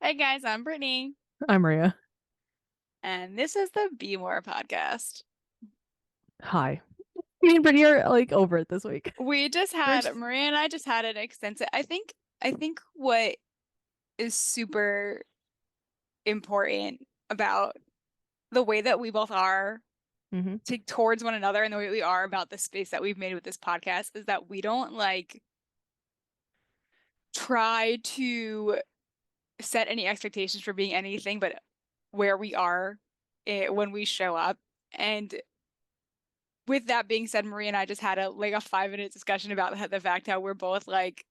Hey guys, I'm Brittany, I'm Maria. and this is the Be More podcast. Hi. Me and Brittany are like over it this week. We just We're had just, Maria and I just had an extensive. I think what is super important about the way that we both are hmm towards one another and the way we are about the space that we've made with this podcast is that we don't like try to set any expectations for being anything but where we are when we show up. And with that being said, Maria and I just had a 5 minute discussion about the fact how we're both like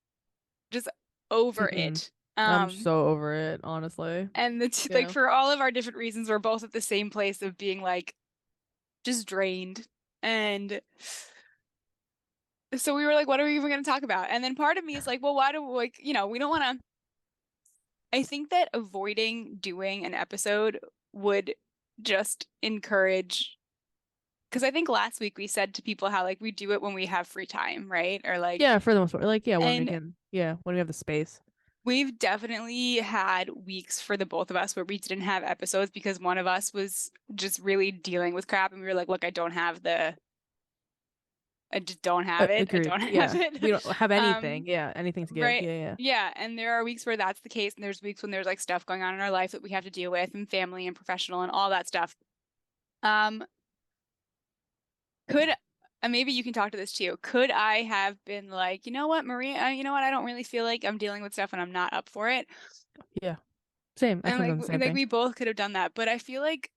just over hmm it. I'm so over it, honestly. And it's like Yeah. for all of our different reasons, we're both at the same place of being like just drained. And so we were like, what are we even going to talk about? And then part of me is like, well, why do we don't want to. I think that avoiding doing an episode would just encourage, because I think last week we said to people how like we do it when we have free time, right? Or like, Yeah, for the most part. Like, yeah, when we and can, yeah, when we have the space. we've definitely had weeks for the both of us where we didn't have episodes because one of us was just really dealing with crap and we were like, look, I just don't have it. I Agreed. don't have Yeah. it. We don't have anything. Um, Yeah, anything to give. right. Yeah, yeah. Yeah. And there are weeks where that's the case. And there's weeks when there's like stuff going on in our life that we have to deal with and family and professional and all that stuff. Um, could maybe you can talk to this too. Could I have been like, you know what, Maria, you know what? I don't really feel like I'm dealing with stuff and I'm not up for it. Yeah. Same. I And could have done the same like thing. we both could have done that, but I feel like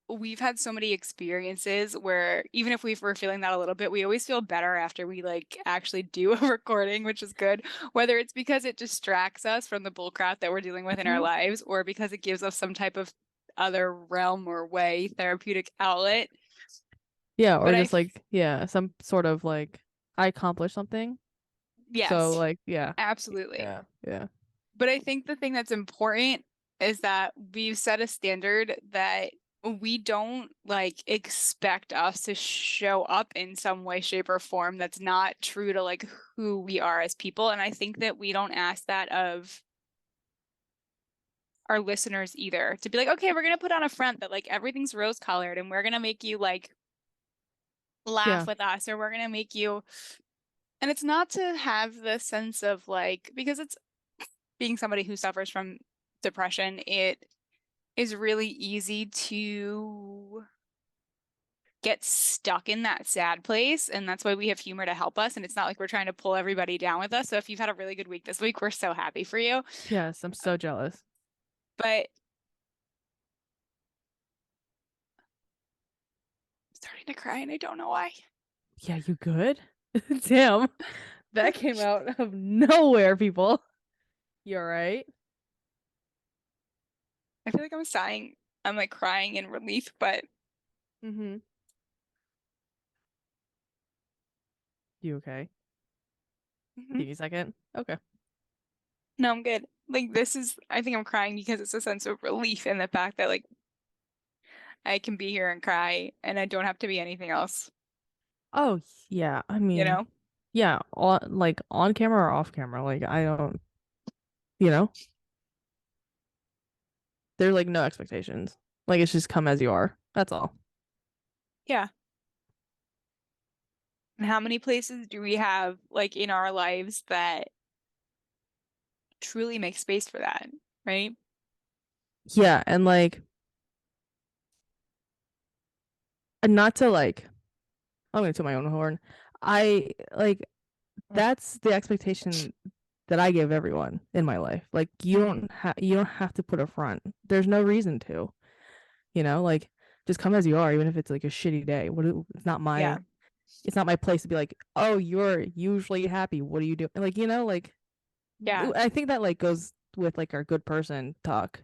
we've had so many experiences where even if we were feeling that a little bit, we always feel better after we like actually do a recording, which is good. Whether it's because it distracts us from the bullcrap that we're dealing with in our hmm lives, or because it gives us some type of other realm or way, therapeutic outlet. Yeah, But or just like, yeah, some sort of like I accomplished something. So yes, like, yeah. absolutely. Yeah. Yeah. But I think the thing that's important is that we've set a standard that we don't like expect us to show up in some way, shape, or form that's not true to like who we are as people. And I think that we don't ask that of our listeners either to be like, okay, we're gonna put on a front that like everything's rose colored and we're gonna make you like laugh Yeah. with us or we're gonna make you. And it's not to have the sense of like, because it's being somebody who suffers from depression, it is really easy to get stuck in that sad place. And that's why we have humor to help us. And it's not like we're trying to pull everybody down with us. So if you've had a really good week this week, we're so happy for you. Yes, I'm so jealous. But I'm starting to cry and I don't know why. Yeah, you good? Damn. That came out of nowhere, people. You all right? I feel like I'm sighing. I'm like crying in relief, but Mm-hmm. You okay? mhm. Give me a second. Okay. No, I'm good. Like I think I'm crying because it's a sense of relief in the fact that like I can be here and cry and I don't have to be anything else, Oh, yeah. I you mean, know? yeah, on camera or off camera. Like I don't, you know, there's like no expectations. Like it's just come as you are. That's all. Yeah. And how many places do we have like in our lives that truly make space for that, right? Yeah, and like and not to like I'm gonna toot my own horn. I like that's the expectation that I give everyone in my life. Like Mm, you don't have to put a front. There's no reason to. Like just come as you are, even if it's like a shitty day. yeah. It's not my place to be like, oh, you're usually happy. What do you do? Like, like Yeah, I think that like goes with like our good person talk.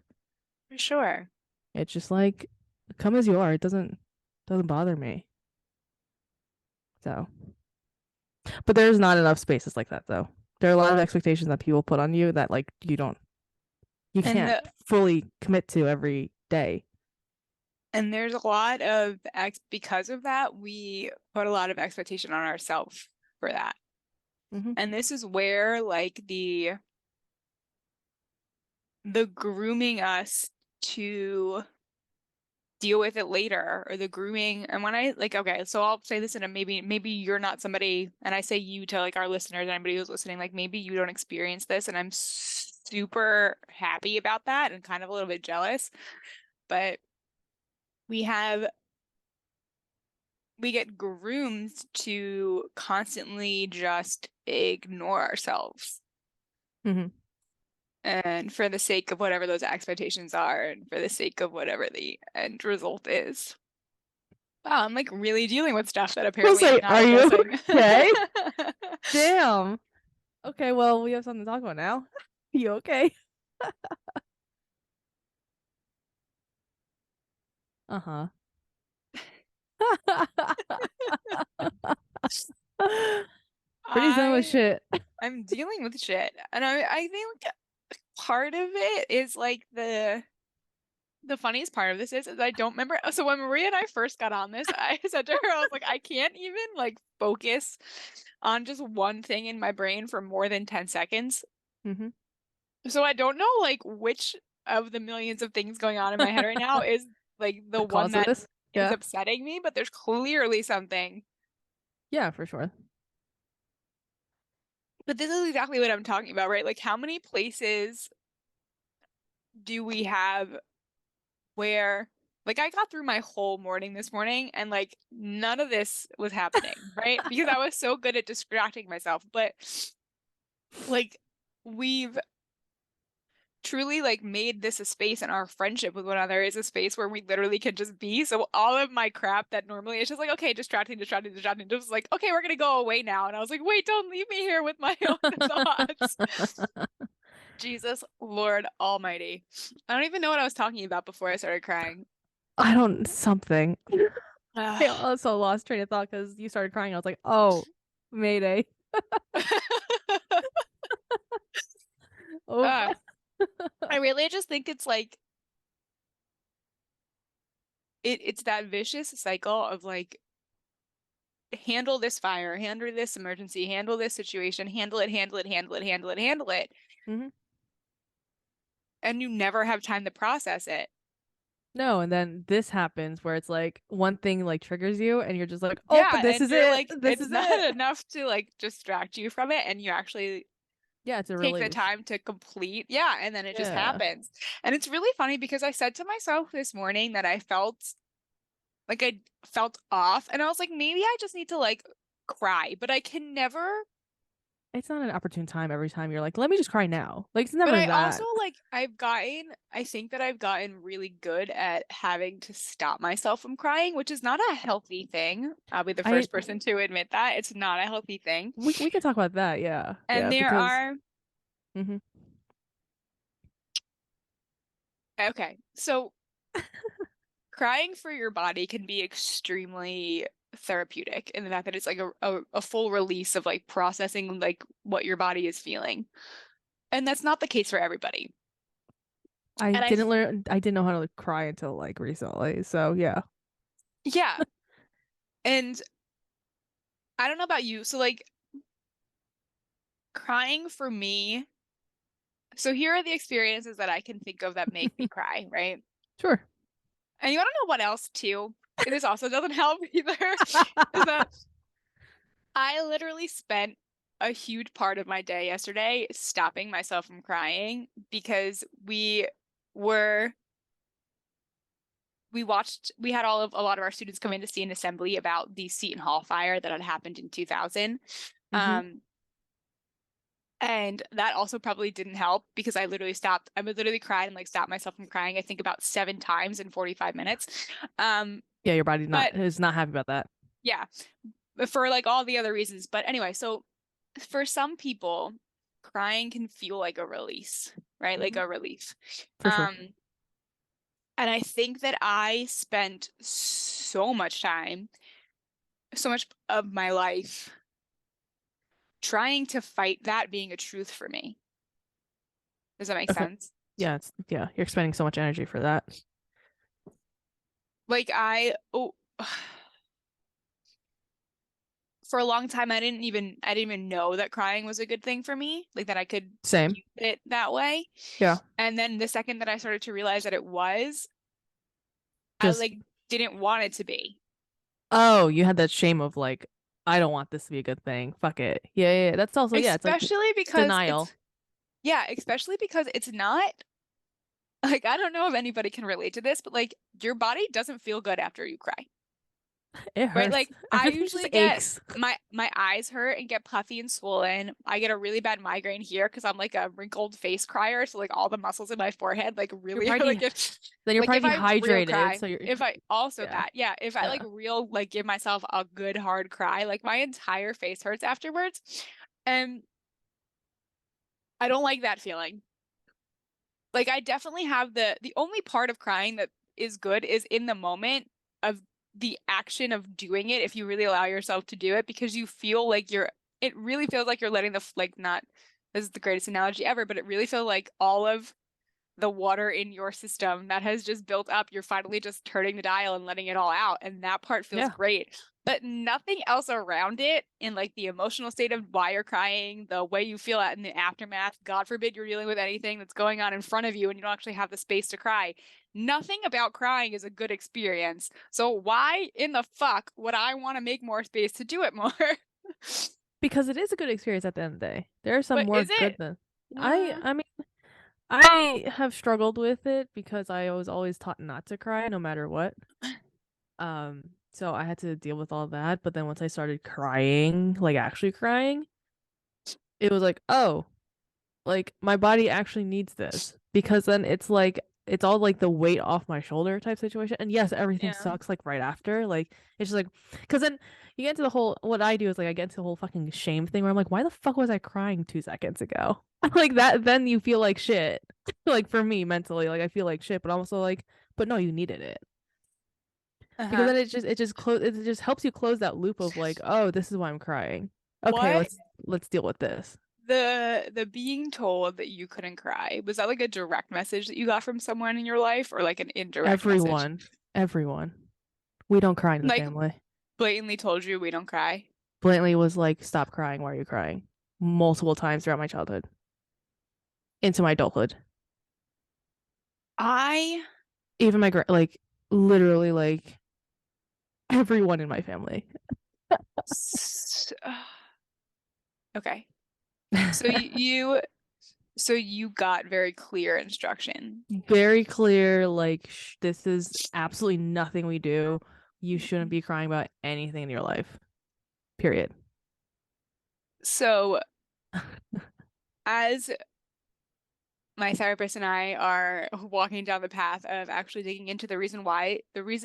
for sure. It's just like come as you are. It doesn't bother me. So, but there's not enough spaces like that though. There are a lot of expectations that people put on you that like you And can't the fully commit to every day. and there's a lot of ex because of that, we put a lot of expectation on ourselves for that. hmm And this is where like the the grooming us to deal with it later, or the grooming. And when I like, okay, so I'll say this in a maybe you're not somebody, and I say you to like our listeners, anybody who's listening, like maybe you don't experience this, and I'm super happy about that and kind of a little bit jealous. But we have we get groomed to constantly just ignore ourselves. Hmm. And for the sake of whatever those expectations are, and for the sake of whatever the end result is. Wow, I'm like really dealing with stuff that I was apparently I'm like, not are you addressing. okay? Damn. Okay, well, we have something to talk about now. You okay? Uh-huh. Pretty dealing with I shit. I'm dealing with shit. And I think part of it is like the funniest part of this is I don't remember. So when Maria and I first got on this, I said to her, I was like, I can't even like focus on just one thing in my brain for more than 10 seconds. Hmm. So I don't know like which of the millions of things going on in my head right now is like the The one cause of that this? is Yeah. upsetting me, but there's clearly something. Yeah, for sure. But this is exactly what I'm talking about, right? Like how many places do we have where like I got through my whole morning this morning and like none of this was happening, right? Because I was so good at distracting myself. But like we've truly like made this a space, and our friendship with one another is a space where we literally can just be. So all of my crap that normally is just like, okay, distracting, just like, okay, we're gonna go away now. And I was like, wait, don't leave me here with my own thoughts. Jesus, Lord Almighty. I don't even know what I was talking about before I started crying. I don't something. I Ugh. also lost train of thought because you started crying. I was like, oh, Mayday. Oh, Uh, I really just think it's like it's that vicious cycle of like handle this fire, handle this emergency, handle this situation, handle it, hmm. and you never have time to process it. No, and then this happens where it's like one thing like triggers you and you're just like, oh, Yeah, but this and is you're it. like This it's is not it. enough to like distract you from it, and you actually Yeah, it's a take the relief. time to complete. Yeah, and then it just Yeah. happens. And it's really funny because I said to myself this morning that I felt off, and I was like, maybe I just need to like cry, but I can never. It's not an opportune time every time you're like, let me just cry now. Like it's But never I also that. like I think that I've gotten really good at having to stop myself from crying, which is not a healthy thing. I'll be the I first person to admit that. It's not a healthy thing. we can talk about that. Yeah. And Yeah, there because are, hmm. okay, so crying for your body can be extremely therapeutic in the fact that it's like a full release of like processing like what your body is feeling. And that's not the case for everybody. And I didn't know how to like, cry until like recently. So yeah. yeah. And I don't know about you. So like crying for me, so here are the experiences that I can think of that make me cry, right? Sure. And you want to know what else too? This also doesn't help either, is that I literally spent a huge part of my day yesterday stopping myself from crying because were we had a lot of our students come in to see an assembly about the Seton Hall fire that had happened in 2000. Hmm. Um, and that also probably didn't help because I would literally cry and like stop myself from crying, I think about 7 times in 45 minutes. Um, Yeah, your body not but is not happy about that. yeah, for like all the other reasons. But anyway, so for some people, crying can feel like a release, right? Like Hmm. a relief. For sure. Um, and I think that I spent so much time, so much of my life trying to fight that being a truth for me. Does that make Okay. sense? Yeah, it's yeah, you're expending so much energy for that. Like I, oh, for a long time I didn't even know that crying was a good thing for me, like that I could Same. use it that way. Yeah. And then the second that I started to realize that it was, I Just like didn't want it to be. oh, you had that shame of like, I don't want this to be a good thing. Fuck it. Yeah, yeah, yeah. That's also yeah, it's like Especially because denial. it's yeah, especially because it's not like I don't know if anybody can relate to this, but like your body doesn't feel good after you cry. It Right? hurts. Like I Everything just usually get aches. my eyes hurt and get puffy and swollen. I get a really bad migraine here because I'm like a wrinkled face crier, so like all the muscles in my forehead like You're really probably then you're like if probably I real dehydrated, cry, so you're if I also yeah. that, yeah, if I like Yeah. real like give myself a good hard cry, like my entire face hurts afterwards. And I don't like that feeling. Like I definitely have the only part of crying that is good is in the moment of the action of doing it if you really allow yourself to do it because you feel like you're it really feels like you're letting the like not this is the greatest analogy ever, but it really feels like all of the water in your system that has just built up, you're finally just turning the dial and letting it all out. And that part feels Yeah. great. But nothing else around it, in like the emotional state of why you're crying, the way you feel in the aftermath, God forbid you're dealing with anything that's going on in front of you and you don't actually have the space to cry. Nothing about crying is a good experience. So why in the fuck would I want to make more space to do it more? Because it is a good experience at the end of the day. There are some But more is good it? than I Mm, I mean I have struggled with it because I was always taught not to cry no matter what. So I had to deal with all that, but then once I started crying, like actually crying, it was like, oh, like my body actually needs this because then it's all like the weight off my shoulder type situation. And yes, everything yeah. sucks like right after. Like it's just like because then you get into the whole what I do is like I get into the whole fucking shame thing where I'm like, why the fuck was I crying 2 seconds ago? Like that then you feel like shit. Like for me mentally, like I feel like shit, but I'm also like, but no, you needed it. Because Uh-huh. then it just helps you close that loop of like, oh, this is why I'm crying. Okay, What let's deal with this. the being told that you couldn't cry, was that like a direct message that you got from someone in your life or like an indirect message? Everyone, everyone. We don't cry in the Like family. blatantly told you we don't cry. Blatantly was like, stop crying. Why are you crying? Multiple times throughout my childhood, into my adulthood. I Even like literally like everyone in my family. s- okay. So you got very clear instruction. Very clear, like this is absolutely nothing we do. You shouldn't be crying about anything in your life. Period. So as my therapist and I are walking down the path of actually digging into the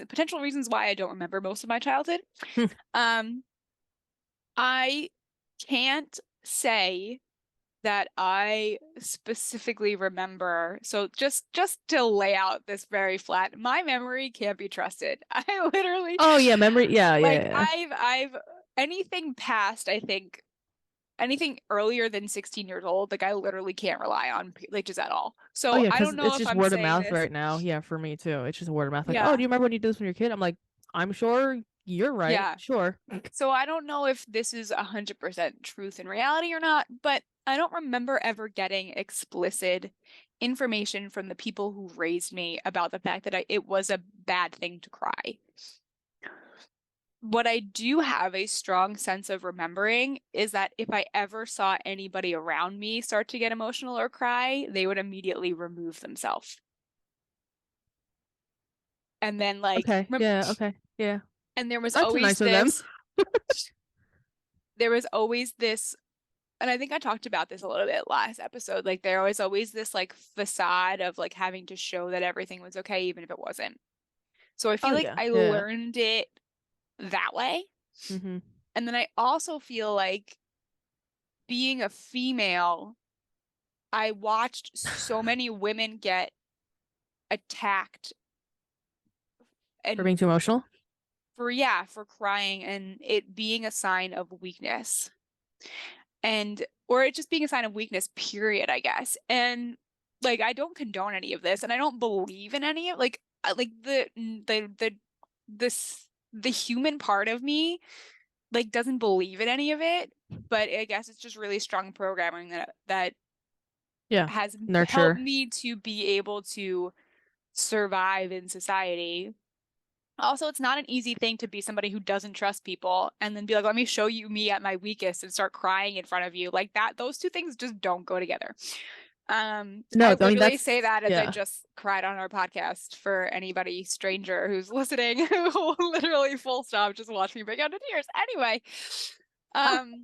potential reasons why I don't remember most of my childhood. Um, I can't say that I specifically remember. So just to lay out this very flat, my memory can't be trusted. I literally Oh yeah, memory. Yeah, yeah, like yeah. I've anything past, I think anything earlier than 16 years old, like I literally can't rely on like just at all. Oh So yeah, I because don't know it's if just I'm word of saying mouth this. right now. Yeah, for me too. It's just word of mouth. Like, oh, do Yeah. you remember when you did this when you were a kid? I'm like, I'm sure you're right. Yeah. Sure. So I don't know if this is 100% truth in reality or not, but I don't remember ever getting explicit information from the people who raised me about the fact that it was a bad thing to cry. What I do have a strong sense of remembering is that if I ever saw anybody around me start to get emotional or cry, they would immediately remove themselves. And then like, Okay. Yeah. Okay. Yeah. and there was That's always nice of them. this, there was always this and I think I talked about this a little bit last episode. Like there was always this like facade of like having to show that everything was okay, even if it wasn't. So I Oh feel like yeah. I Yeah. learned it that way. Mm-hmm. And then I also feel like being a female, I watched so many women get attacked For and being too emotional. yeah, for crying and it being a sign of weakness. And or it just being a sign of weakness, period, I guess. And like I don't condone any of this, and I don't believe in any of like the human part of me like doesn't believe in any of it, but I guess it's just really strong programming that Yeah. has helped Nurture. me to be able to survive in society. Also, it's not an easy thing to be somebody who doesn't trust people and then be like, let me show you me at my weakest and start crying in front of you. Like that, those two things just don't go together. I No, I mean literally say that's that as I yeah. just cried on our podcast for anybody stranger who's listening who will literally full stop just watch me break out into tears. Anyway, um,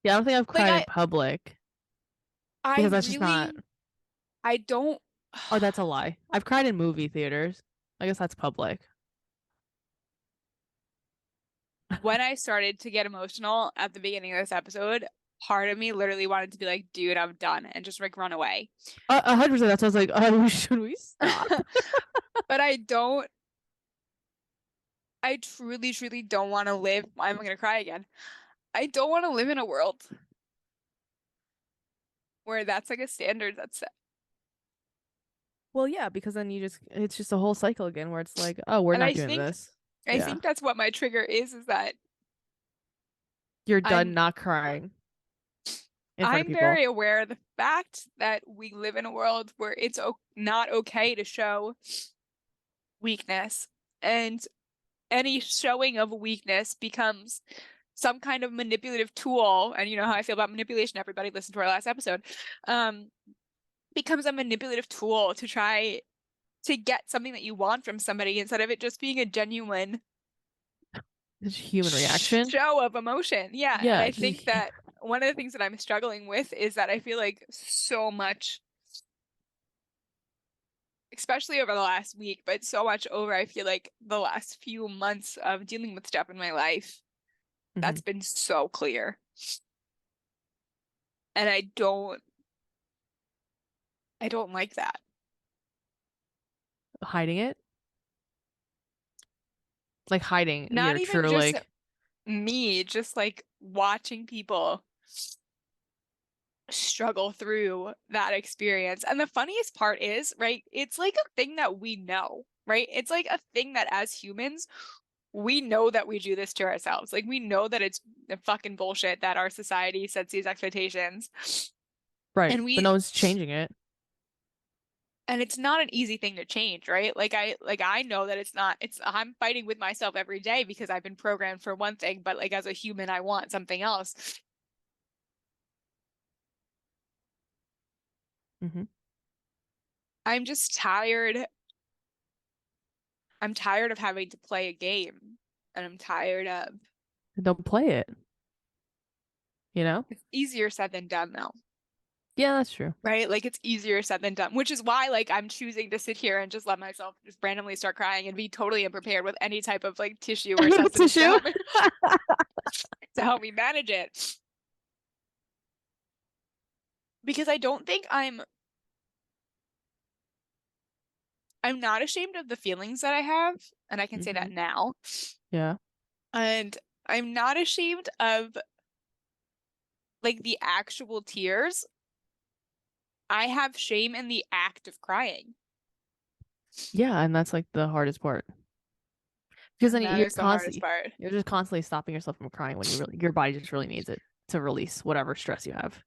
Yeah, I don't think I've like cried in public I because that's just not. really, I don't. Oh, that's a lie. I've cried in movie theaters. I guess that's public. When I started to get emotional at the beginning of this episode, part of me literally wanted to be like, dude, I'm done and just like run away. 100%. That's what I was like. Oh, should we stop? But I don't, I truly, truly don't want to live. I'm gonna cry again. I don't want to live in a world where that's like a standard that's set. Well, yeah, because then it's just a whole cycle again where it's like, oh, we're And not doing this. I Yeah. think that's what my trigger is that You're done I'm, not crying in front of I'm people. very aware of the fact that we live in a world where it's not okay to show weakness. And any showing of weakness becomes some kind of manipulative tool. And you know how I feel about manipulation, everybody listen to our last episode. Um, becomes a manipulative tool to try to get something that you want from somebody instead of it just being a genuine It's human reaction. show of emotion. Yeah. And Yeah, I think that one of the things that I'm struggling with is that I feel like so much, especially over the last week, but so much over, I feel like the last few months of dealing with stuff in my life, hmm that's been so clear. And I don't like that. hiding it, like hiding Not your even true just like. me, just like watching people struggle through that experience. And the funniest part is, right, it's like a thing that we know, right? It's like a thing that as humans, we know that we do this to ourselves. Like we know that it's fucking bullshit that our society sets these expectations. Right, And but we no one's changing it. and it's not an easy thing to change, right? Like I know that it's not it's I'm fighting with myself every day because I've been programmed for one thing, but like as a human I want something else. hmm I'm just tired. I'm tired of having to play a game and I'm tired of Don't play it, you know? it's easier said than done though. Yeah, that's true. Right? Like it's easier said than done, which is why like I'm choosing to sit here and just let myself just randomly start crying and be totally unprepared with any type of like tissue or sustenance Tissue. to help me manage it. Because I don't think I'm not ashamed of the feelings that I have, and I can say that hmm now. Yeah. And I'm not ashamed of like the actual tears. I have shame in the act of crying. Yeah, and that's like the hardest part. Because then And that is the hardest part. you're just constantly stopping yourself from crying when your body just really needs it to release whatever stress you have.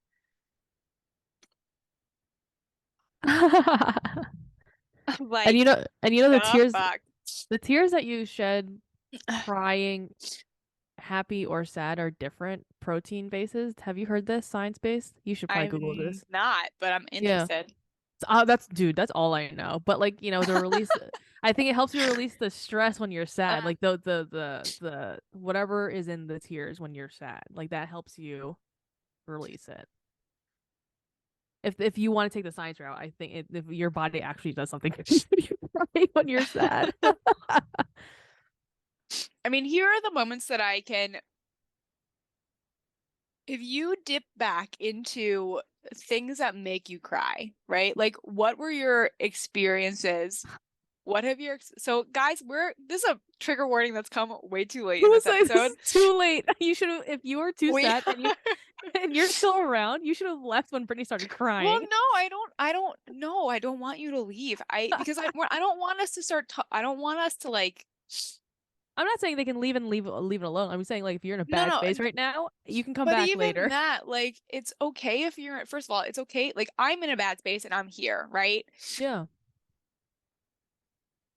Like, And you know the fuck. the tears that you shed crying, happy or sad are different protein bases. Have you heard this science based? You should probably Google I'm this. not, but I'm Yeah. interested. That's dude, that's all I know. But like, the release I think it helps you release the stress when you're sad. Uh, Like the whatever is in the tears when you're sad. Like that helps you release it. If you want to take the science route, I think if your body actually does something when you're sad. I mean, here are the moments that I can, if you dip back into things that make you cry, right? Like, what were your experiences? What have your, so guys, this is a trigger warning that's come way too late in Who this say this episode. is too late? You should have if you were too We sad and you're still around, you should have left when Brittany started Well, crying. no, no, I don't want you to leave. Because I don't want us to start, I don't want us to like I'm not saying they can leave it alone. I'm saying like if you're in a No, bad no, space right now, you can come but back even later. that, like, it's okay if you're, first of all, it's okay. Like, I'm in a bad space and I'm here, right? Yeah.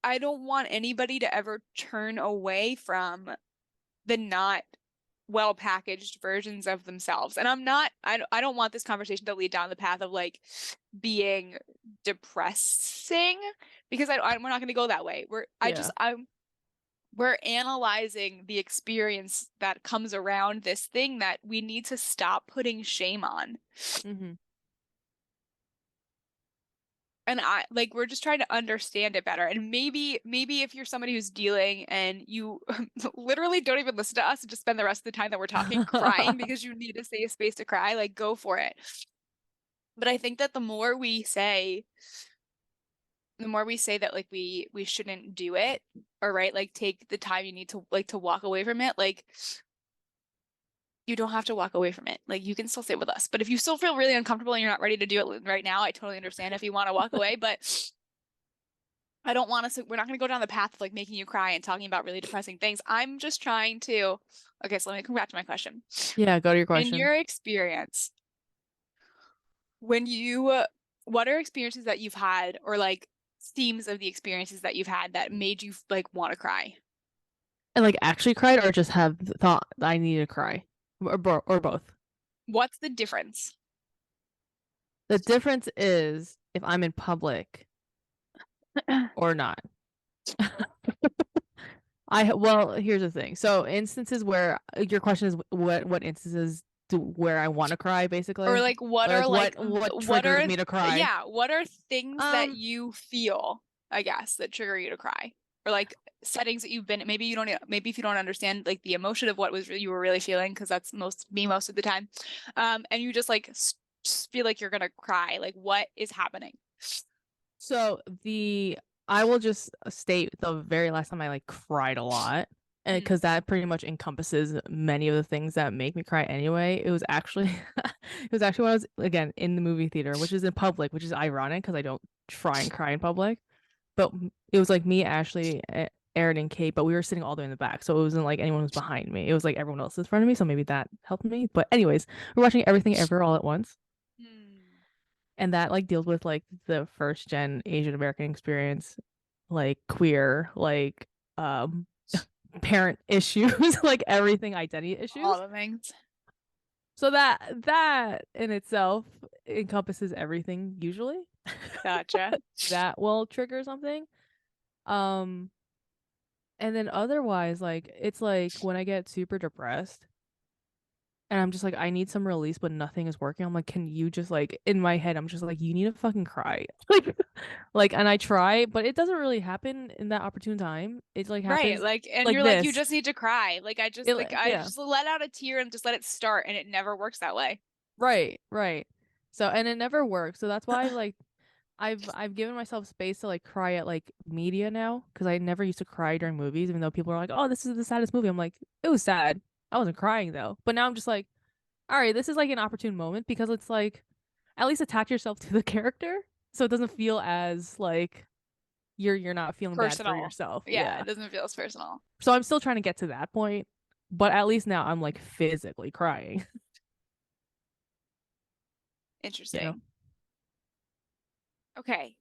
I don't want anybody to ever turn away from the not well packaged versions of themselves. And I don't want this conversation to lead down the path of like being depressing because we're not going to go that way. Yeah. We're analyzing the experience that comes around this thing that we need to stop putting shame on. Hmm. And I like we're just trying to understand it better. And maybe if you're somebody who's dealing and you literally don't even listen to us and just spend the rest of the time that we're talking crying because you need a safe space to cry, like go for it. But I think that the more we say that like we shouldn't do it, or right, like take the time you need to like to walk away from it, like you don't have to walk away from it. Like you can still sit with us. But if you still feel really uncomfortable and you're not ready to do it right now, I totally understand if you want to walk away, but I don't want us to, we're not going to go down the path of like making you cry and talking about really depressing things. I'm just trying to, okay, so let me come back to my question. Yeah, go to your In question. your experience, when you, what are experiences that you've had or like themes of the experiences that you've had that made you like want to cry? And like actually cried or just have thought I need to cry or both. What's the difference? The difference is if I'm in public or not. Well, here's the thing. So instances where your question is what instances do where I want to cry Or basically? like what Or are what what triggers are me to cry? yeah, what are things that Um you feel, I guess, that trigger you to cry? Or like settings that you've been maybe you don't maybe if you don't understand like the emotion of what was you were really feeling because that's most of the time. And you just like feel like you're gonna cry. Like what is happening? so the I will just state the very last time I like cried a lot. And Mm. because that pretty much encompasses many of the things that make me cry anyway. It was actually it was actually when I was again in the movie theater, which is in public, which is ironic because I don't try and cry in public. But it was like me, Ashley, Aaron, and Kate, but we were sitting all the way in the back, so it wasn't like anyone was behind me. It was like everyone else was in front of me, so maybe that helped me. But anyways, we're watching Everything Ever all at once, Hmm. and that like deals with like the first gen Asian American experience, like queer, like um parent issues, like everything identity All issues. the things. So that in itself encompasses everything usually Gotcha. that will trigger something. Um And then otherwise, like it's like when I get super depressed and I'm just like, I need some release, but nothing is working. I'm like, can you just like in my head, I'm just like, you need to fucking cry. Like, and I try, but it doesn't really happen in that opportune time. It like Right. happens Like and like you're like you this. just need to cry. I Yeah. just let out a tear and just let it start and it never works that way. Right, right. So and it never works. So that's why like I've given myself space to like cry at like media now because I never used to cry during movies, even though people are like, "Oh, this is the saddest movie." I'm like, it was sad. I wasn't crying though. But now I'm just like, all right, this is like an opportune moment because it's like at least attach yourself to the character so it doesn't feel as like you're not feeling bad for Personal. yourself. Yeah, Yeah. it doesn't feel as personal. So I'm still trying to get to that point, but at least now I'm like physically crying, you know. Interesting. Okay.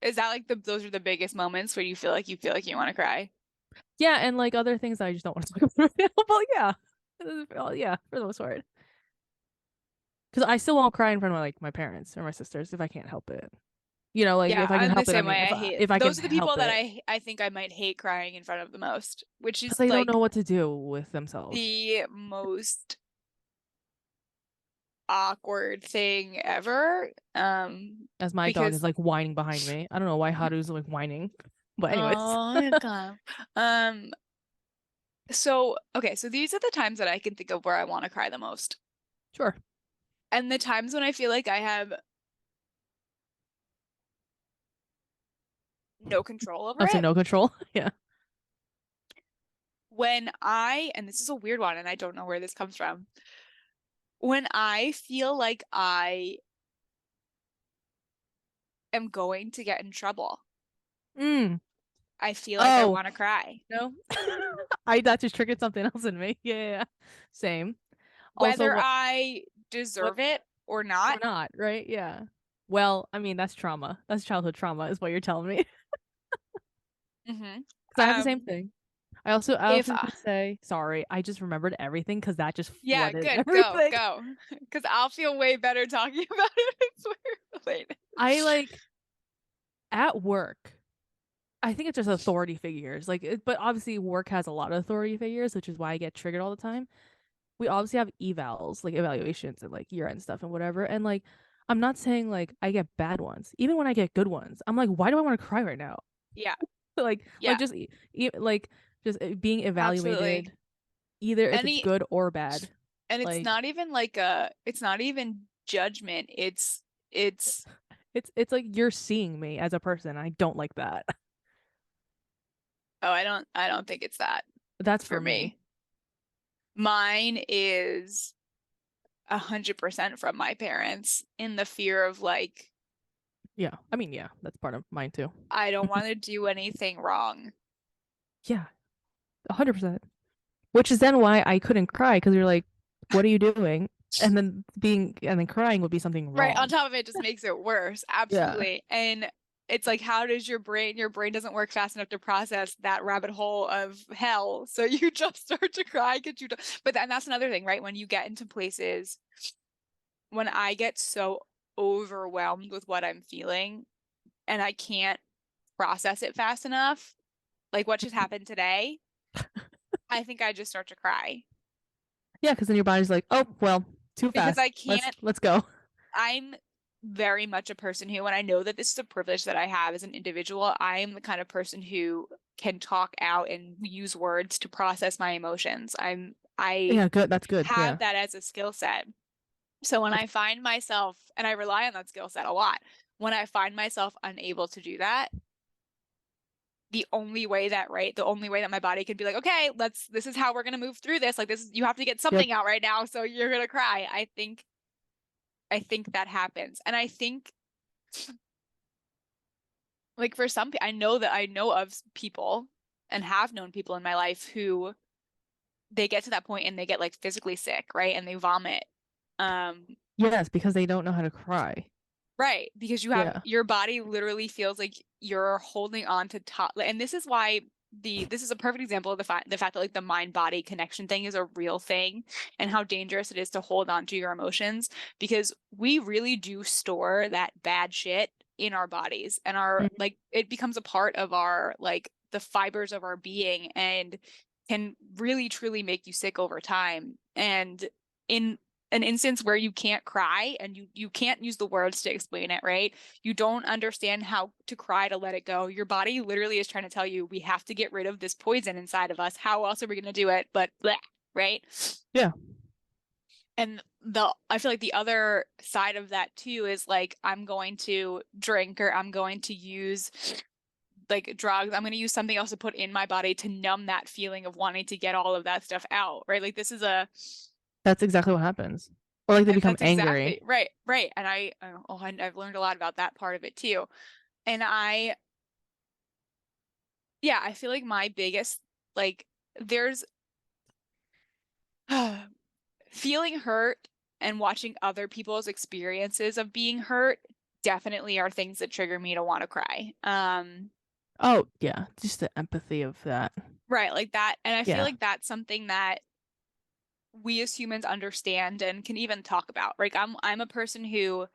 Is that like those are the biggest moments where you feel like you want to cry? Yeah, and like other things I just don't want to talk about right now, but yeah. Well, yeah, for the most part. Because I still won't cry in front of like my parents or my sisters if I can't help it. You know, like Yeah, if I can I'm the help it, I same mean, way. I hate if I can those are the people help that it, I think I might hate crying in front of the most, which because is they don't know like what to do with themselves. the most awkward thing ever. As my dog is Because like whining behind me. I don't know why Haru's like whining, but anyways, oh god. Um so okay, so these are the times that I can think of where I want to cry the most. sure. And the times when I feel like I have no control over I'm saying it, no control. Yeah. and this is a weird one, and I don't know where this comes from, when I feel like I am going to get in trouble, Mm. I feel like I Oh want to cry. no. I that just triggered something else in me. Yeah, yeah, yeah. Same. Also, whether I what deserve it or or not. not, right? Yeah. Well, I mean, that's trauma. That's childhood trauma, is what you're telling me. Hmm. Because I have the same thing. I If also can say sorry. I just remembered everything because that just Yeah, flooded good, go, everything. go. Because I'll feel way better talking about it. It's we're related. I like at work. I think it's just authority figures. But obviously work has a lot of authority figures, which is why I get triggered all the time. We obviously have evals, like evaluations and like year end stuff and whatever. And like, I'm not saying like I get bad ones. Even when I get good ones, I'm like, why do I want to cry right now? Yeah, Like yeah, just like just being absolutely. evaluated, either if it's Any, good or bad. and it's Like not even like it's not even judgment. It's, it's like you're seeing me as a person. I don't like that. oh, I don't think it's that That's for for me. me. Mine is 100% from my parents in the fear of like, Yeah. I mean, yeah, that's part of mine too. I don't want to do anything wrong. Yeah, 100%. Which is then why I couldn't cry because you're like, what are you doing? And then crying would be something Right. On wrong. top of it, just makes it worse. Yeah. Absolutely. And it's like, how does your brain doesn't work fast enough to process that rabbit hole of hell. So you just start to cry because you don't. But then that's another thing, right? When you get into places, when I get so overwhelmed with what I'm feeling and I can't process it fast enough, like what just happened today, I think I just start to cry Yeah, because then your body's like, oh, well, too because fast. I Let's can't. let's go. I'm very much a person who, when I know that this is a privilege that I have as an individual, I am the kind of person who can talk out and use words to process my emotions. I Yeah, good. That's good. have Yeah. that as a skill set. So when I find myself, and I rely on that skill set a lot, when I find myself unable to do that, the only way that my body could be like, okay, this is how we're gonna move through this. Like you have to get Yep. something out right now, so you're gonna cry. I think that happens. And I think like for some people, I know of people and have known people in my life who they get to that point and they get like physically sick, right? And they vomit. Um, Yes, because they don't know how to cry. right, because you have Yeah. your body literally feels like you're holding on to top, and this is why this is a perfect example of the fact that like the mind body connection thing is a real thing and how dangerous it is to hold on to your emotions because we really do store that bad shit in our bodies and our Mhm. like it becomes a part of our like the fibers of our being and can really truly make you sick over time. And in an instance where you can't cry and you can't use the words to explain it, right? You don't understand how to cry to let it go. Your body literally is trying to tell you we have to get rid of this poison inside of us. How else are we going to do it? But bleh, right? Yeah. And the I feel like the other side of that too is like I'm going to drink or I'm going to use like drugs. I'm going to use something else to put in my body to numb that feeling of wanting to get all of that stuff out, right? Like this is a That's exactly what happens. Or like they and become that's exactly angry. right, right. And I've learned a lot about that part of it too. And yeah, I feel like my biggest like there's feeling hurt and watching other people's experiences of being hurt definitely are things that trigger me to want to cry. Oh, yeah. Just the empathy of that. Right, like that. And I feel Yeah. like that's something that we as humans understand and can even talk about. Like I'm a person who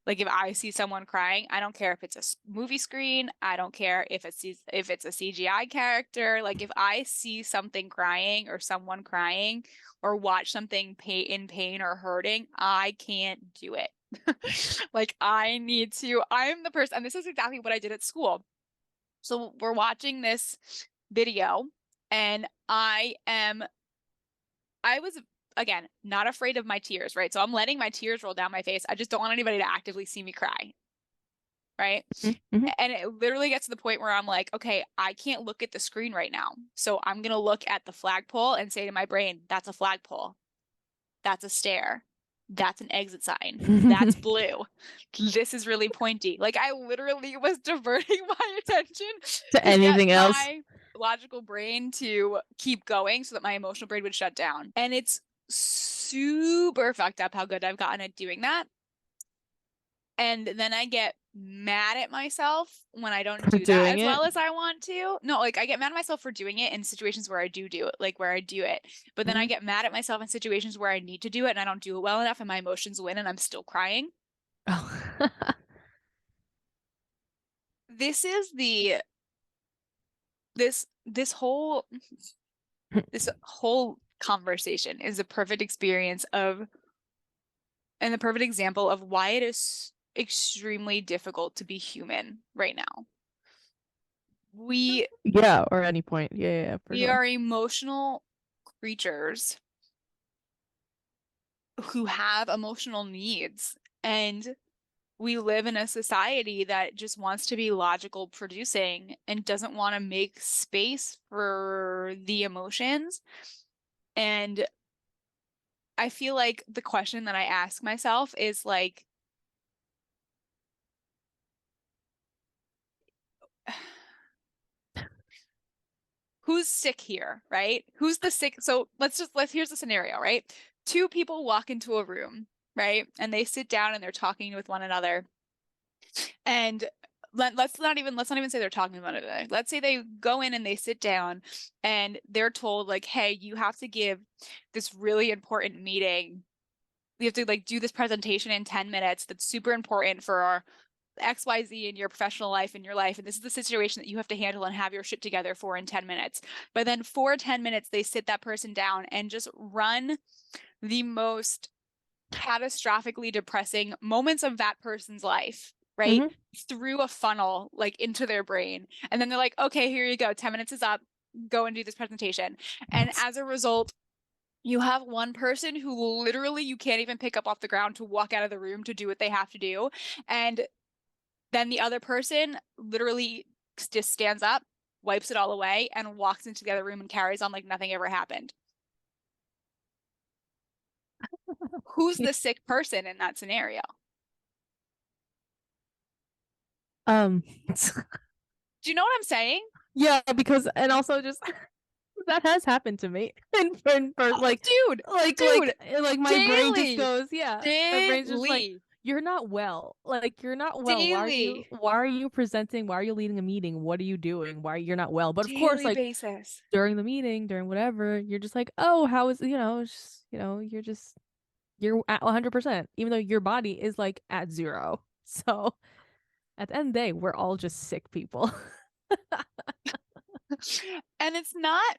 like if I see someone crying, I don't care if it's a movie screen, I don't care if it's a CGI character. Like if I see something crying or someone crying or watch something in pain or hurting, I can't do it. Like I need to, I'm the person, and this is exactly what I did at school. So we're watching this video and I was again not afraid of my tears, right? So I'm letting my tears roll down my face. I just don't want anybody to actively see me cry, right? Mm-hmm. And it literally gets to the point where I'm like, okay, I can't look at the screen right now. So I'm gonna look at the flagpole and say to my brain, that's a flagpole. That's a stair. That's an exit sign. That's blue. This is really pointy. Like I literally was diverting my attention To to get anything else. logical brain to keep going so that my emotional brain would shut down. And it's super fucked up how good I've gotten at doing that. And then I get mad at myself when I don't For do that doing as it. well as I want to. No, like I get mad at myself for doing it in situations where I do it, like where I do it. But then I Hmm. get mad at myself in situations where I need to do it and I don't do it well enough and my emotions win and I'm still crying. Oh. This is the this whole conversation is a perfect experience of and the perfect example of why it is extremely difficult to be human right now. We Yeah, or any point. Yeah, yeah, yeah, for we sure. are emotional creatures who have emotional needs and we live in a society that just wants to be logical producing and doesn't want to make space for the emotions. And I feel like the question that I ask myself is like, who's sick here, right? Who's the sick? So here's the scenario, right? Two people walk into a room, right? And they sit down and they're talking with one another. And let's not even say they're talking with one another. Let's say they go in and they sit down and they're told like, hey, you have to give this really important meeting. You have to like do this presentation in 10 minutes that's super important for our XYZ in your professional life and your life. And this is the situation that you have to handle and have your shit together for in 10 minutes. But then for 10 minutes, they sit that person down and just run the most catastrophically depressing moments of that person's life, right? Hmm. Through a funnel, like into their brain. And then they're like, okay, here you go. 10 minutes is up. Go and do this presentation. And as a result, you have one person who literally you can't even pick up off the ground to walk out of the room to do what they have to do. And then the other person literally just stands up, wipes it all away, and walks into the other room and carries on like nothing ever happened. Who's the sick person in that scenario? Um, Do you know what I'm saying? yeah, because and also just that has happened to me. Oh, Like dude, like dude, like like my brain just daily, goes, yeah. My brain's just like, daily, you're not well. Like you're not well. daily, Why are you presenting? Why are you leading a meeting? What are you doing? Why you're not well? But of course, daily like basis. during the meeting, during whatever, you're just like, "Oh, how is, it's just, you're at 100%, even though your body is like at 0." So, at the end of the day, we're all just sick people. And it's not,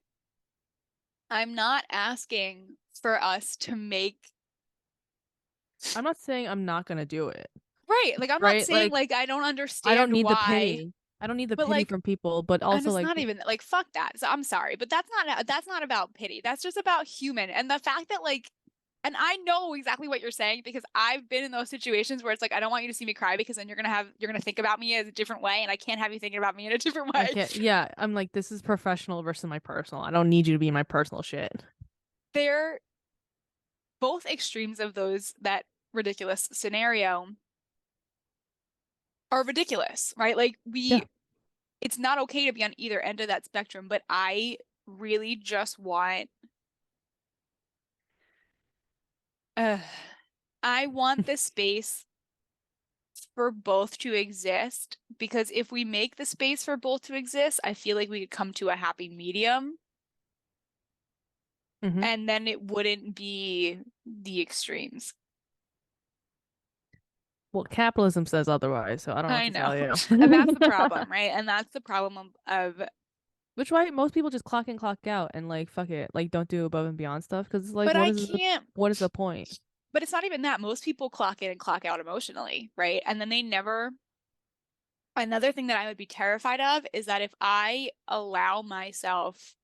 I'm not asking for us to make, I'm not saying I'm not gonna do it, right. Like, I'm not right? saying Like like I don't I don't understand need the why, pity. I don't need the but pity like, from people, but and also it's like, not even like fuck that. So I'm sorry, but that's not about pity. That's just about human. And the fact that like and I know exactly what you're saying because I've been in those situations where it's like I don't want you to see me cry because then you're gonna think about me as a different way and I can't have you thinking about me in a different I way. can't. Yeah, I'm like, this is professional versus my personal. I don't need you to be my personal shit. They're both extremes of those that ridiculous scenario are ridiculous, right? Like Yeah. it's not okay to be on either end of that spectrum, but I really just want uh, I want the space for both to exist because if we make the space for both to exist, I feel like we could come to a happy medium Hmm. and then it wouldn't be the extremes. Well, capitalism says otherwise, so I don't know what I to know. tell you. And that's the problem, right? And that's the problem of Which why most people just clock in, clock out, and like fuck it, like don't do above and beyond stuff because it's like, but I can't, what is the point? but it's not even that. Most people clock in and clock out emotionally, right? And then they never another thing that I would be terrified of is that if I allow myself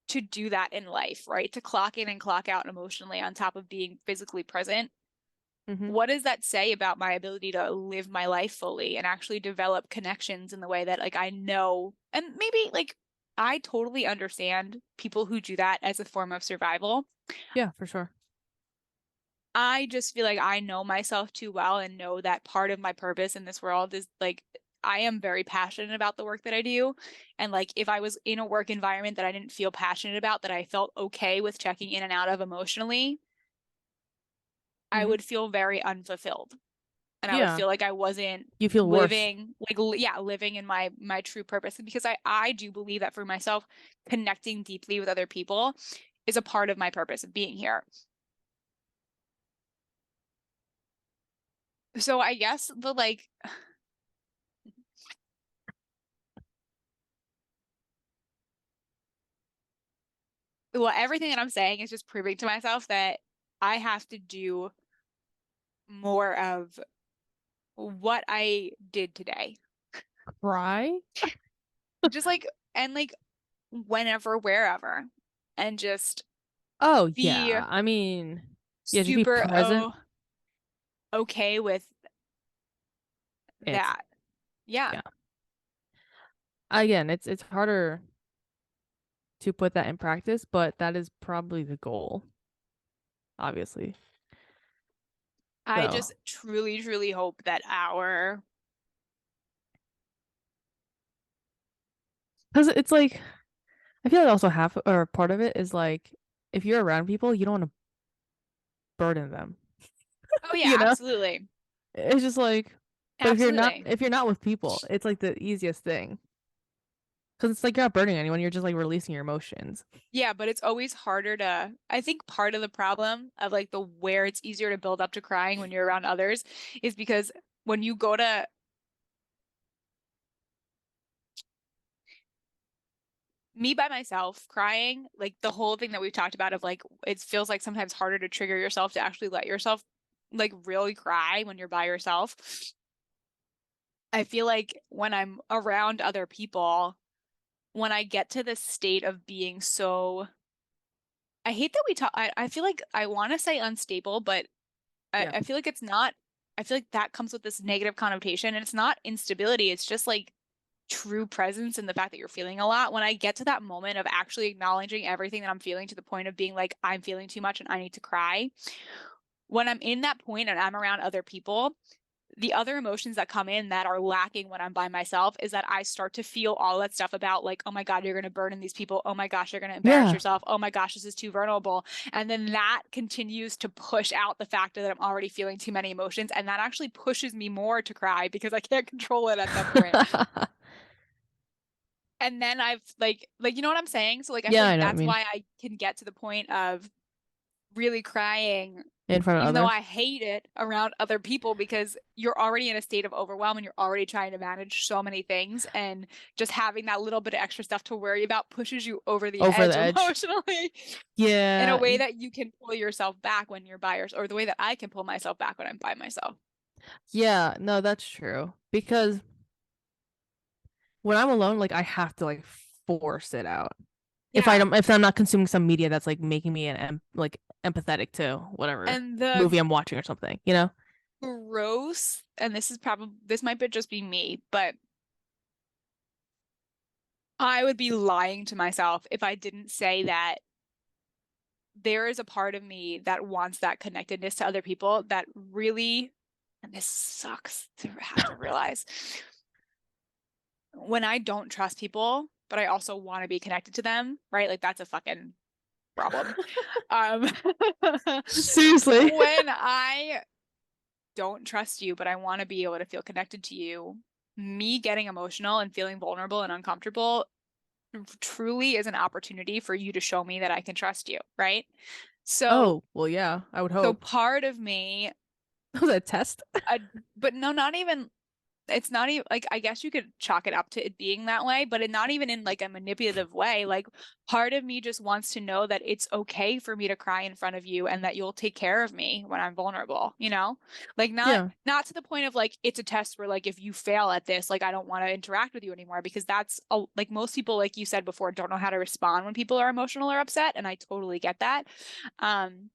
to do that in life, right? To clock in and clock out emotionally on top of being physically present. Hmm. What does that say about my ability to live my life fully and actually develop connections in the way that like I know and maybe like I totally understand people who do that as a form of survival. Yeah, for sure. I just feel like I know myself too well and know that part of my purpose in this world is like I am very passionate about the work that I do. And like if I was in a work environment that I didn't feel passionate about, that I felt okay with checking in and out of emotionally, I Hmm. would feel very unfulfilled. And I would Yeah. feel like I wasn't You feel worse. living like yeah, living in my true purpose. Because I do believe that for myself, connecting deeply with other people is a part of my purpose of being here. So I guess the like well, everything that I'm saying is just proving to myself that I have to do more of what I did today. Cry? Just like, and like whenever, wherever, and just Oh be yeah. I mean, yeah, just be super present. okay with It. that. Yeah. Yeah. Again, it's harder to put that in practice, but that is probably the goal, obviously. I So, just truly, truly hope that our, because it's like I feel like also half or part of it is like if you're around people, you don't want to burden them, oh yeah, you know? absolutely. It's just like, but Absolutely. if you're not with people, it's like the easiest thing because it's like you're not burdening anyone, you're just like releasing your emotions. Yeah, but it's always harder to, I think part of the problem of like the where it's easier to build up to crying when you're around others is because when you go to me by myself crying, like the whole thing that we've talked about of like it feels like sometimes harder to trigger yourself to actually let yourself like really cry when you're by yourself. I feel like when I'm around other people, when I get to this state of being so, I hate that we talk, I feel like I want to say unstable, but Yeah. I feel like it's not, I feel like that comes with this negative connotation and it's not instability. It's just like true presence and the fact that you're feeling a lot. When I get to that moment of actually acknowledging everything that I'm feeling to the point of being like, I'm feeling too much and I need to cry. When I'm in that point and I'm around other people, the other emotions that come in that are lacking when I'm by myself is that I start to feel all that stuff about like, oh my God, you're going to burden these people. Oh my gosh, you're going to embarrass Yeah. yourself. Oh my gosh, this is too vulnerable. And then that continues to push out the fact that I'm already feeling too many emotions. And that actually pushes me more to cry because I can't control it at that point. And then I've you know what I'm saying? So like I feel Yeah, I like know what I that's mean. why I can get to the point of really crying In front of even though others. I hate it around other people because you're already in a state of overwhelm and you're already trying to manage so many things and just having that little bit of extra stuff to worry about pushes you over the Over the edge edge. emotionally in a Yeah. way that you can pull yourself back when you're by yourself or the way that I can pull myself back when I'm by myself. Yeah, no, that's true. Because when I'm alone, like I have to like force it out. Yeah. If I'm not consuming some media that's like making me like empathetic to whatever And the movie I'm watching or something, you know? gross, and this is probably this might be just be me, but I would be lying to myself if I didn't say that there is a part of me that wants that connectedness to other people that really, and this sucks to have to realize, when I don't trust people, but I also want to be connected to them, right? Like that's a fucking problem. Um, Seriously. when I don't trust you, but I want to be able to feel connected to you, me getting emotional and feeling vulnerable and uncomfortable truly is an opportunity for you to show me that I can trust you, right? So, Oh, well, yeah, I would so hope. part of me, Was that a test? uh, but no, not even, it's not even like, I guess you could chalk it up to it being that way, but it not even in like a manipulative way. Like part of me just wants to know that it's okay for me to cry in front of you and that you'll take care of me when I'm vulnerable, you know? Like Yeah. not to the point of like it's a test where like if you fail at this, like I don't want to interact with you anymore because that's like most people, like you said before, don't know how to respond when people are emotional or upset, and I totally get that. Um,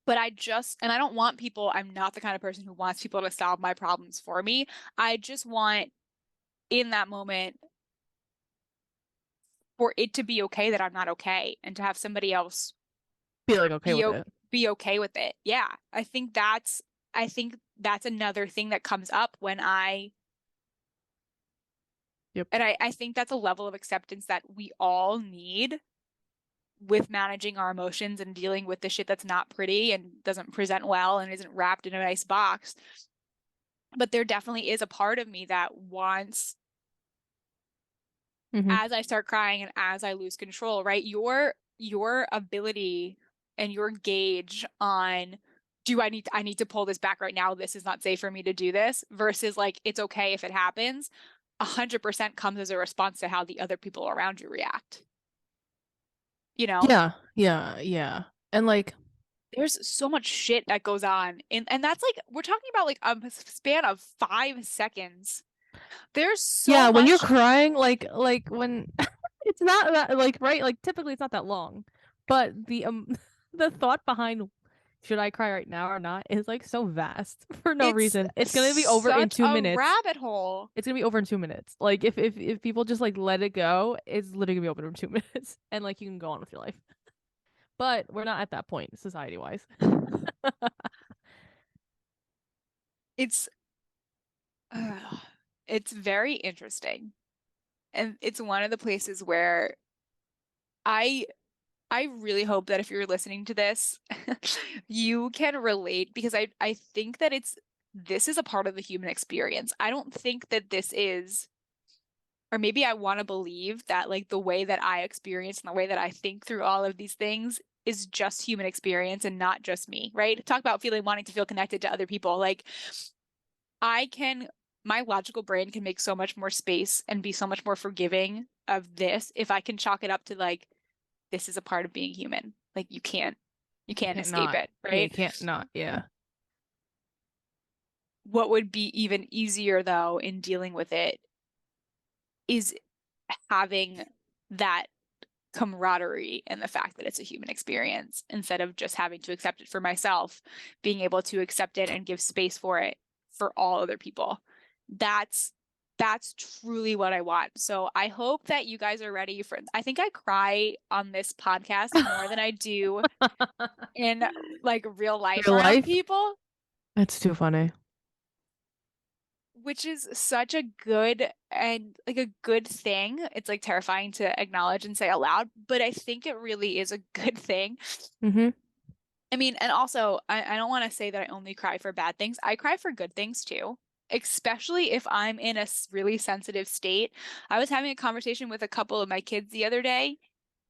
but I just, and I don't want people, I'm not the kind of person who wants people to solve my problems for me. I just want in that moment for it to be okay that I'm not okay and to have somebody else Be like okay be with it. be okay with it. Yeah. I think that's another thing that comes up when I Yep. And I think that's a level of acceptance that we all need with managing our emotions and dealing with the shit that's not pretty and doesn't present well and isn't wrapped in a nice box. But there definitely is a part of me that wants, Mm-hmm. as I start crying and as I lose control, right? Your ability and your gauge on, do I need to pull this back right now? This is not safe for me to do this, versus like it's okay if it happens. 100% comes as a response to how the other people around you react. You know, Yeah, yeah, yeah. And like, there's so much shit that goes on, and that's like we're talking about like a span of 5 seconds. There's so yeah, when you're much. crying, like when it's not that like right, like typically it's not that long, but the the thought behind should I cry right now or not is like so vast for no It's reason. It's gonna be over in such two a minutes. rabbit hole. It's gonna be over in 2 minutes. Like if people just like let it go, it's literally gonna be over in 2 minutes, and like you can go on with your life. But we're not at that point society wise. It's uh, it's very interesting. And it's one of the places where I I really hope that if you're listening to this, you can relate, because I think that this is a part of the human experience. I don't think that this is, or maybe I want to believe that like the way that I experience and the way that I think through all of these things is just human experience and not just me, right? Talk about feeling, wanting to feel connected to other people. Like I can, my logical brain can make so much more space and be so much more forgiving of this if I can chalk it up to like, this is a part of being human. Like you You can't can't escape not. it, Yeah, you right? can't not. Yeah. What would be even easier though in dealing with it is having that camaraderie in the fact that it's a human experience instead of just having to accept it for myself, being able to accept it and give space for it for all other people. That's that's truly what I want. So I hope that you guys are ready for, I think I cry on this podcast more than I do in like real life Real around life? people, It's too funny. which is such a good and like a good thing. It's like terrifying to acknowledge and say aloud, but I think it really is a good thing. Mm-hmm. I mean, and also, I don't want to say that I only cry for bad things. I cry for good things too, especially if I'm in a really sensitive state. I was having a conversation with a couple of my kids the other day,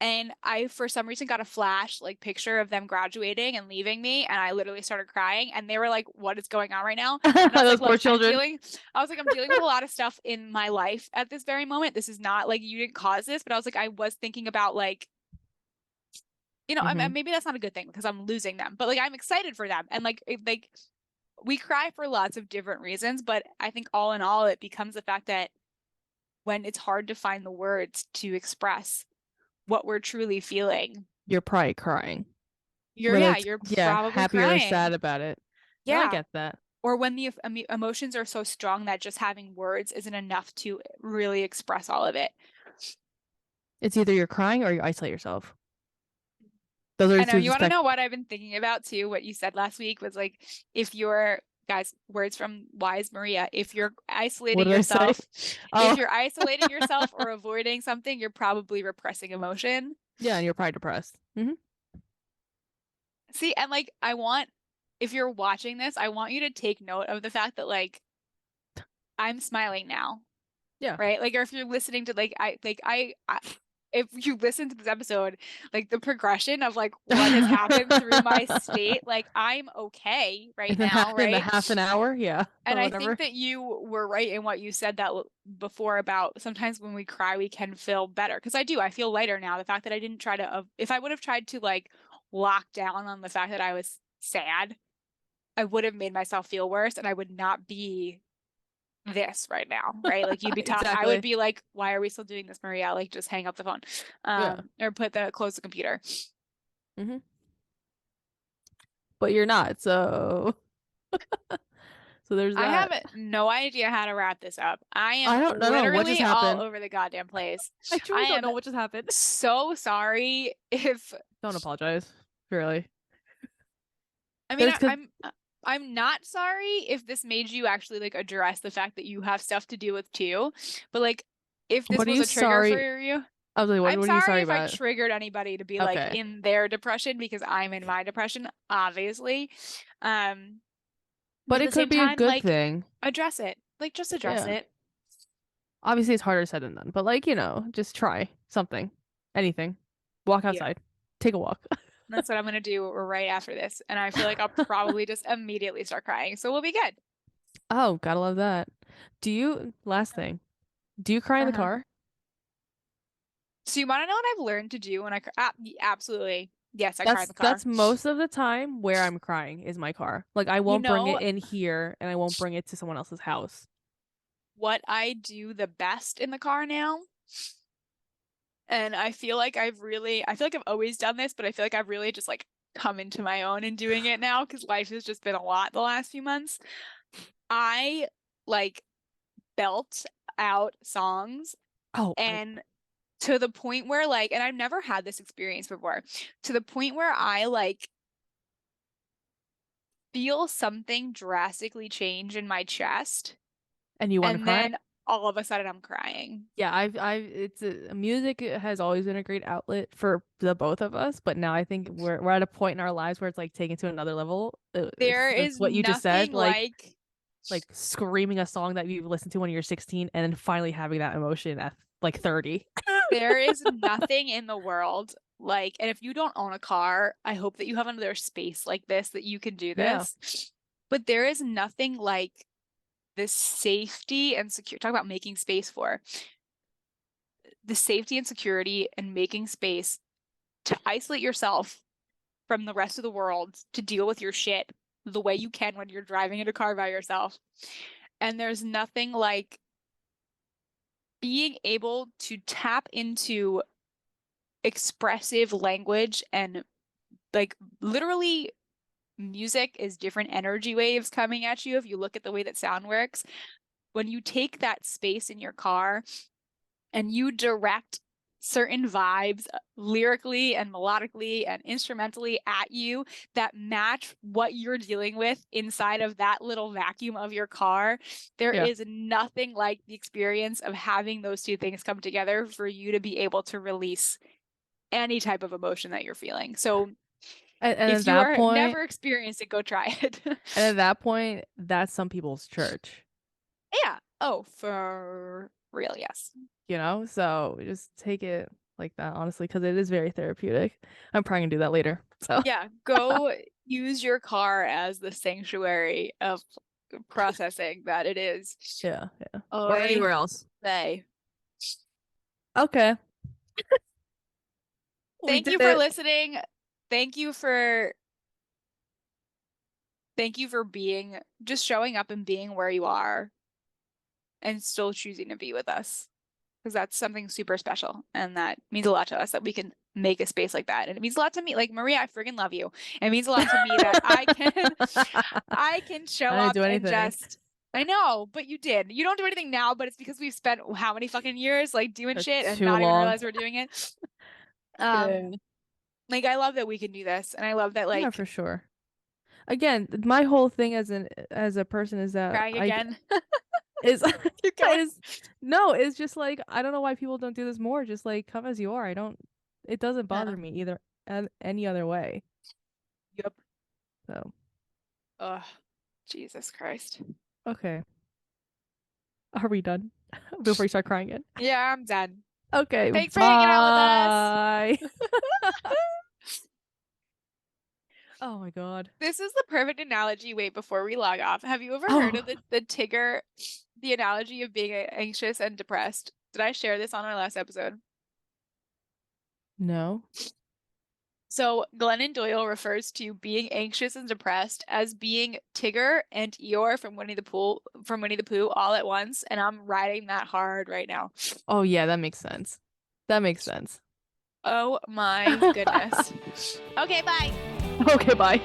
and I, for some reason, got a flash like picture of them graduating and leaving me, and I literally started crying, and they were like, "What is going on right now?" And I was like, Those poor "Look, children. I'm dealing with a lot of stuff in my life at this very moment. This is not like you didn't cause this, but I was like, I was thinking about like." Mm-hmm. Maybe that's not a good thing because I'm losing them, but like I'm excited for them. And like we cry for lots of different reasons, but I think all in all, it becomes the fact that when it's hard to find the words to express what we're truly feeling, You're probably crying. yeah, Whether it's you're yeah, probably happy or crying. sad about it. No, I Yeah. get that. Or when the emotions are so strong that just having words isn't enough to really express all of it. It's either you're crying or you isolate yourself. Those are I the know two you want to distinct. know what I've been thinking about too. What you said last week was like, if you're, guys, words from Wise Maria, if you're What isolating did I say? yourself, if Oh, you're isolating yourself or avoiding something, you're probably repressing emotion. yeah, and you're probably depressed. Mm-hmm. See, and like, if you're watching this, I want you to take note of the fact that like, I'm smiling now, Yeah. right? Like, or if you're listening to if you listen to this episode, like the progression of like what has happened through my state, like I'm okay right now, In the right? half an hour, yeah, And or I think whatever. that you were right in what you said that before about sometimes when we cry, we can feel better. Because I do, I feel lighter now. The fact that I didn't try to, if I would have tried to like lock down on the fact that I was sad, I would have made myself feel worse and I would not be this right now, right? Like you'd be talking, I would Exactly. be like, why are we still doing this, Maria? Like just hang up the phone, Yeah. or close the computer. Mm-hmm. But you're not, so there's I that. have no idea how to wrap this up. I am I don't know what just literally all happened. over the goddamn place. I I truly don't am know what just happened. so sorry if, Don't apologize. Really. I mean, There's because I'm not sorry if this made you actually like address the fact that you have stuff to deal with too. But like if this What are was you a trigger for sorry? you. I was like, I'm what are you sorry sorry if I about? triggered anybody to be like Okay. in their depression because I'm in my depression, obviously. Um, but But at it the could same be a time, good like thing. address it. Like just address Yeah. it. Obviously, it's harder said than done, but like, just try something, anything. Walk Yeah. outside, take a walk. That's what I'm gonna do right after this. And I feel like I'll probably just immediately start crying. So we'll be good. Oh, gotta love that. Last thing, do you cry in the Uh-huh. car? So you want to know what I've learned to do when I cry? Absolutely. Yes, I cry in That's the car. that's most of the time where I'm crying is my car. Like I You won't bring it know in here and I won't bring it to someone else's house. what I do the best in the car now? And I feel like I've always done this, but I feel like I've really just like come into my own in doing it now because life has just been a lot the last few months. I like belt out songs Oh, and to the point where like, and I've never had this experience before, to the point where I like feel something drastically change in my chest, and you want to and cry? then all of a sudden I'm crying. Yeah, it's music has always been a great outlet for the both of us, but now I think we're at a point in our lives where it's like taken to another level. There It's is what you just said, nothing like like screaming a song that you've listened to when you're 16 and then finally having that emotion at like 30. there is nothing in the world like, and if you don't own a car, I hope that you have another space like this that you can do Yeah. this. But there is nothing like the safety and secure talk about making space for the safety and security and making space to isolate yourself from the rest of the world to deal with your shit the way you can when you're driving in a car by yourself. And there's nothing like being able to tap into expressive language and like literally music is different energy waves coming at you if you look at the way that sound works. When you take that space in your car and you direct certain vibes lyrically and melodically and instrumentally at you that match what you're dealing with inside of that little vacuum of your car, there Yeah. is nothing like the experience of having those two things come together for you to be able to release any type of emotion that you're feeling. So And if at you that are point, never experienced it, go try it. that's some people's church, Yeah. Oh, for real, yes. So just take it like that, honestly, because it is very therapeutic. I'm probably gonna do that later. So Yeah, go use your car as the sanctuary of processing that it is. yeah, yeah. Or Oy anywhere else. vey. Okay, we Thank did you for it. listening. Thank you for thank you for being just showing up and being where you are and still choosing to be with us. Because that's something super special and that means a lot to us that we can make a space like that. And it means a lot to me. Like Maria, I friggin' love you. It means a lot to me that I can show I didn't up do and anything. just I know, but you did. You don't do anything now, but it's because we've spent how many fucking years like doing For shit and too not even long. realize we're doing it. Yeah. Like I love that we can do this and I love that Yeah, like for sure. Again, my whole thing as a person is that crying I again. is Keep going. is no, it's just like I don't know why people don't do this more. Just like come as you are. I don't. It doesn't bother Yeah. me either any other way. Yep. So Ugh. Jesus Christ. okay, are we done before you start crying again? Yeah, I'm done. Okay, Thanks for hanging out with us. bye. Oh my God. This is the perfect analogy. Wait, before we log off, have you ever heard Oh of the Tigger, the analogy of being anxious and depressed? Did I share this on our last episode? no. So Glennon Doyle refers to being anxious and depressed as being Tigger and Eeyore from Winnie the Pooh all at once, and I'm riding that hard right now. Oh yeah, that makes sense. That makes sense. Oh my goodness. Okay, bye. Okay, bye.